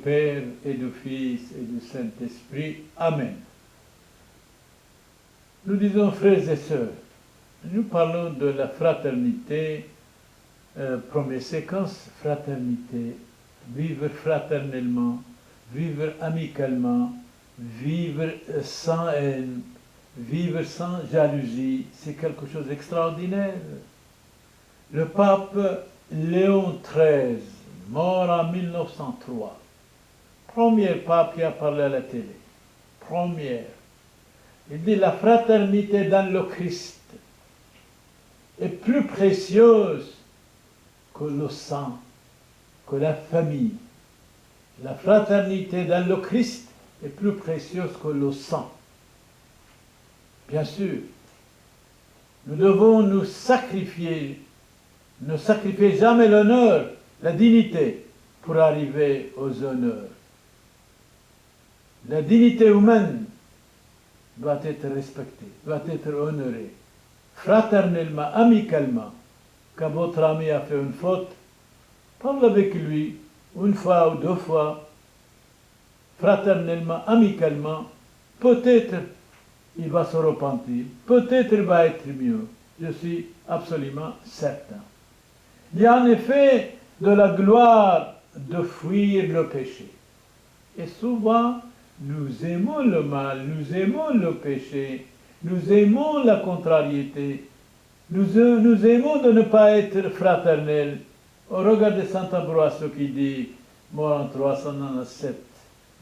Père et du Fils et du Saint-Esprit. Amen. Nous disons, frères et sœurs, nous parlons de la fraternité, première séquence, fraternité, vivre fraternellement, vivre amicalement, vivre sans haine, vivre sans jalousie, c'est quelque chose d'extraordinaire. Le pape Léon XIII, mort en 1903, premier pape qui a parlé à la télé, première. Il dit la fraternité dans le Christ est plus précieuse que le sang, que la famille. La fraternité dans le Christ est plus précieuse que le sang. Bien sûr, nous devons nous sacrifier, ne sacrifier jamais l'honneur, la dignité pour arriver aux honneurs. La dignité humaine doit être respectée, doit être honorée, fraternellement, amicalement. Quand votre ami a fait une faute, parle avec lui une fois ou deux fois, fraternellement, amicalement. Peut-être il va se repentir, peut-être il va être mieux. Je suis absolument certain. Il y a en effet de la gloire de fuir le péché. Et souvent, nous aimons le mal, nous aimons le péché, nous aimons la contrariété, nous aimons de ne pas être fraternels. Regardez Saint Ambroise qui dit, mort en 397,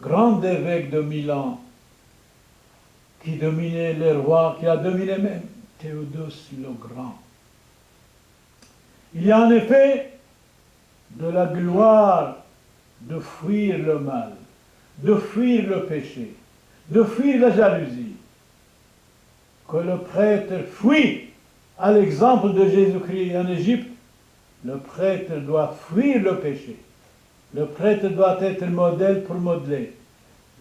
grand évêque de Milan, qui dominait les rois, qui a dominé même Théodose le Grand. Il y a en effet de la gloire de fuir le mal, de fuir le péché, de fuir la jalousie, que le prêtre fuit à l'exemple de Jésus-Christ en Égypte. Le prêtre doit fuir le péché. Le prêtre doit être modèle pour modeler.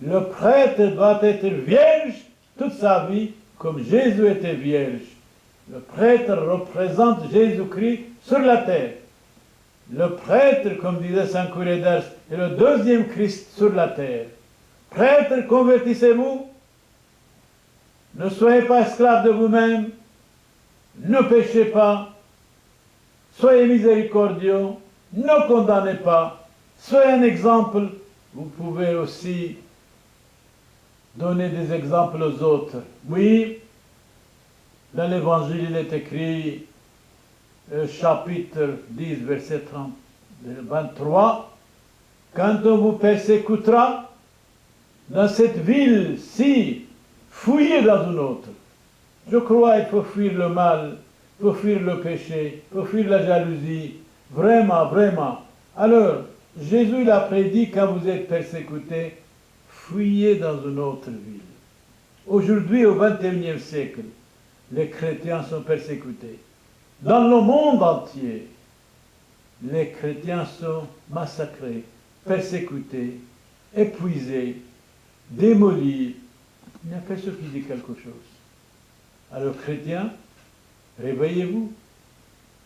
Le prêtre doit être vierge toute sa vie, comme Jésus était vierge. Le prêtre représente Jésus-Christ sur la terre. Le prêtre, comme disait Saint Curé d'Ars, est le deuxième Christ sur la terre. Prêtre, convertissez-vous. Ne soyez pas esclaves de vous-même. Ne péchez pas. Soyez miséricordieux. Ne condamnez pas. Soyez un exemple. Vous pouvez aussi donner des exemples aux autres. Oui, dans l'Évangile, il est écrit, chapitre 10, verset 23, « Quand on vous persécutera dans cette ville-ci, fuyez dans une autre. » Je crois qu'il faut fuir le mal, il faut fuir le péché, il faut fuir la jalousie. Vraiment, vraiment. Alors, Jésus l'a prédit, quand vous êtes persécutés, fuyez dans une autre ville. Aujourd'hui, au XXIe siècle, les chrétiens sont persécutés. Dans le monde entier, les chrétiens sont massacrés, persécutés, épuisés, démolis. Il n'y a personne qui dit quelque chose. Alors, chrétiens, réveillez-vous.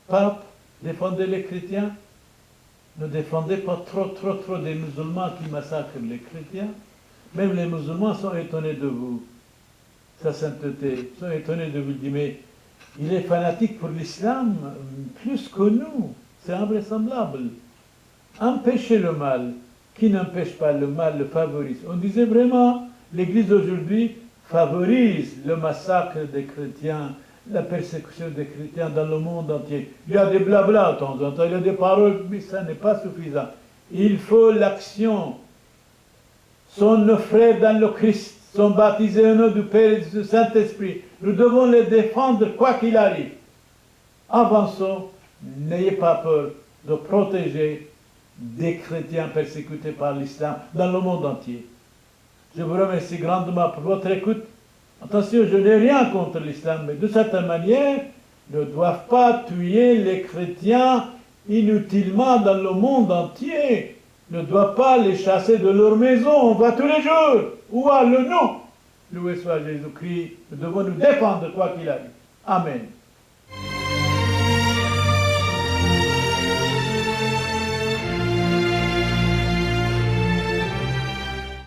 Pape, défendez les chrétiens. Ne défendez pas trop des musulmans qui massacrent les chrétiens. Même les musulmans sont étonnés de vous, sa sainteté, sont étonnés de vous. Dire, mais il est fanatique pour l'islam plus que nous. C'est invraisemblable. Empêchez le mal. Qui n'empêche pas le mal le favorise. On disait vraiment, l'Église aujourd'hui favorise le massacre des chrétiens, la persécution des chrétiens dans le monde entier. Il y a des blabla de temps en temps, il y a des paroles, mais ça n'est pas suffisant. Il faut l'action. Sont nos frères dans le Christ, sont baptisés au nom du Père et du Saint-Esprit. Nous devons les défendre quoi qu'il arrive. Avançons, n'ayez pas peur de protéger des chrétiens persécutés par l'islam dans le monde entier. Je vous remercie grandement pour votre écoute. Attention, je n'ai rien contre l'islam, mais de certaine manière, ne doivent pas tuer les chrétiens inutilement dans le monde entier. Ne doit pas les chasser de leur maison. On va tous les jours. Où a le nom? Loué soit Jésus-Christ. Nous devons nous défendre quoi qu'il arrive. Amen.